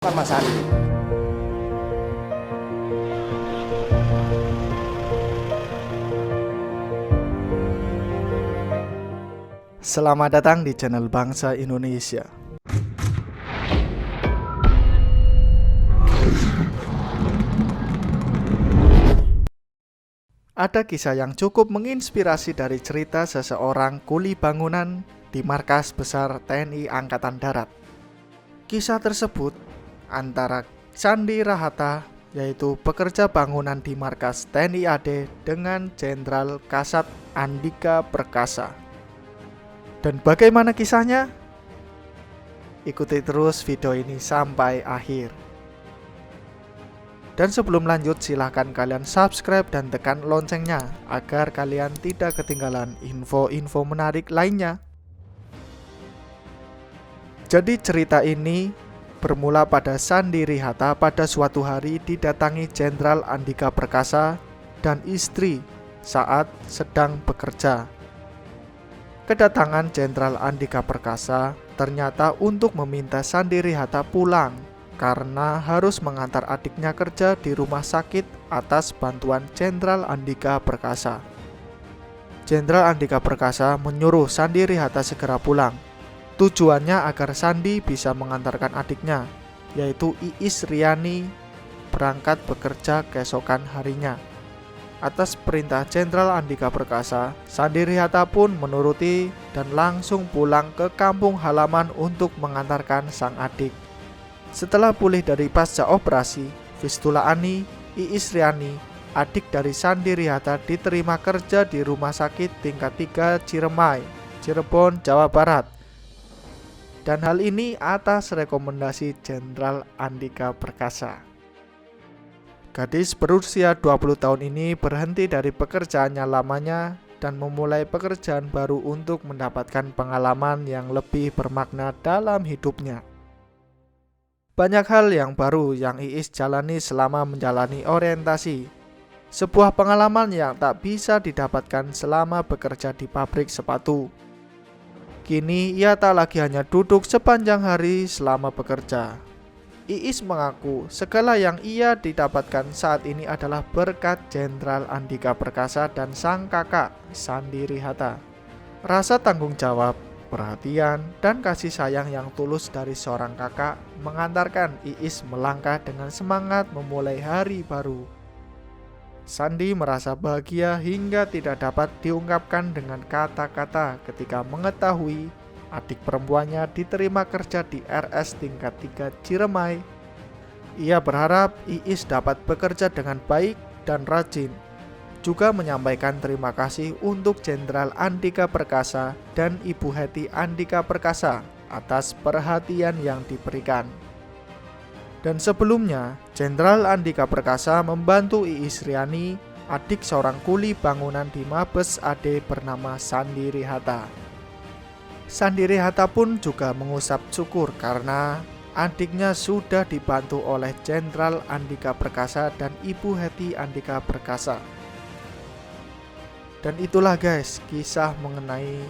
Bukan Mas Andi. Selamat datang di channel Bangsa Indonesia. Ada kisah yang cukup menginspirasi dari cerita seseorang kuli bangunan di markas besar TNI Angkatan Darat. Kisah tersebut antara Sandi Rahata, yaitu pekerja bangunan di markas TNI AD, dengan Jenderal Kasat Andika Perkasa. Dan bagaimana kisahnya? Ikuti terus video ini sampai akhir. Dan sebelum lanjut, silahkan kalian subscribe dan tekan loncengnya agar kalian tidak ketinggalan info-info menarik lainnya. Jadi cerita ini bermula pada Sandi Rahata pada suatu hari didatangi Jenderal Andika Perkasa dan istri saat sedang bekerja. Kedatangan Jenderal Andika Perkasa ternyata untuk meminta Sandi Rahata pulang karena harus mengantar adiknya kerja di rumah sakit atas bantuan Jenderal Andika Perkasa. Jenderal Andika Perkasa menyuruh Sandi Rahata segera pulang. Tujuannya agar Sandi bisa mengantarkan adiknya, yaitu Iis Riani, berangkat bekerja keesokan harinya. Atas perintah Jenderal Andika Perkasa, Sandi Rahata pun menuruti dan langsung pulang ke kampung halaman untuk mengantarkan sang adik. Setelah pulih dari pasca operasi fistula ani, Iis Riani, adik dari Sandi Rahata, diterima kerja di Rumah Sakit Tingkat 3 Ciremai, Cirebon, Jawa Barat. Dan hal ini atas rekomendasi Jenderal Andika Perkasa. Gadis berusia 20 tahun ini berhenti dari pekerjaannya lamanya dan memulai pekerjaan baru untuk mendapatkan pengalaman yang lebih bermakna dalam hidupnya. Banyak hal yang baru yang Iis jalani selama menjalani orientasi. Sebuah pengalaman yang tak bisa didapatkan selama bekerja di pabrik sepatu. Kini ia tak lagi hanya duduk sepanjang hari selama bekerja. Iis mengaku segala yang ia didapatkan saat ini adalah berkat Jenderal Andika Perkasa dan sang kakak Sandi Rahata. Rasa tanggung jawab, perhatian, dan kasih sayang yang tulus dari seorang kakak mengantarkan Iis melangkah dengan semangat memulai hari baru. Sandi merasa bahagia hingga tidak dapat diungkapkan dengan kata-kata ketika mengetahui adik perempuannya diterima kerja di RS Tingkat 3 Ciremai. Ia berharap Iis dapat bekerja dengan baik dan rajin. Juga menyampaikan terima kasih untuk Jenderal Andika Perkasa dan Ibu Heti Andika Perkasa atas perhatian yang diberikan. Dan sebelumnya, Jenderal Andika Perkasa membantu Iis Riani, adik seorang kuli bangunan di Mabes AD bernama Sandi Rahata. Sandi Rahata pun juga mengusap syukur karena adiknya sudah dibantu oleh Jenderal Andika Perkasa dan Ibu Heti Andika Perkasa. Dan itulah guys, kisah mengenai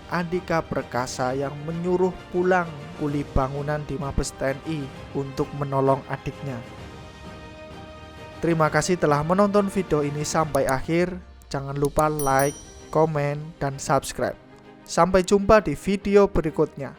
Andika Perkasa yang menyuruh pulang kuli bangunan di Mabes TNI untuk menolong adiknya. Terima kasih telah menonton video ini sampai akhir. Jangan lupa like, komen, dan subscribe. Sampai jumpa di video berikutnya.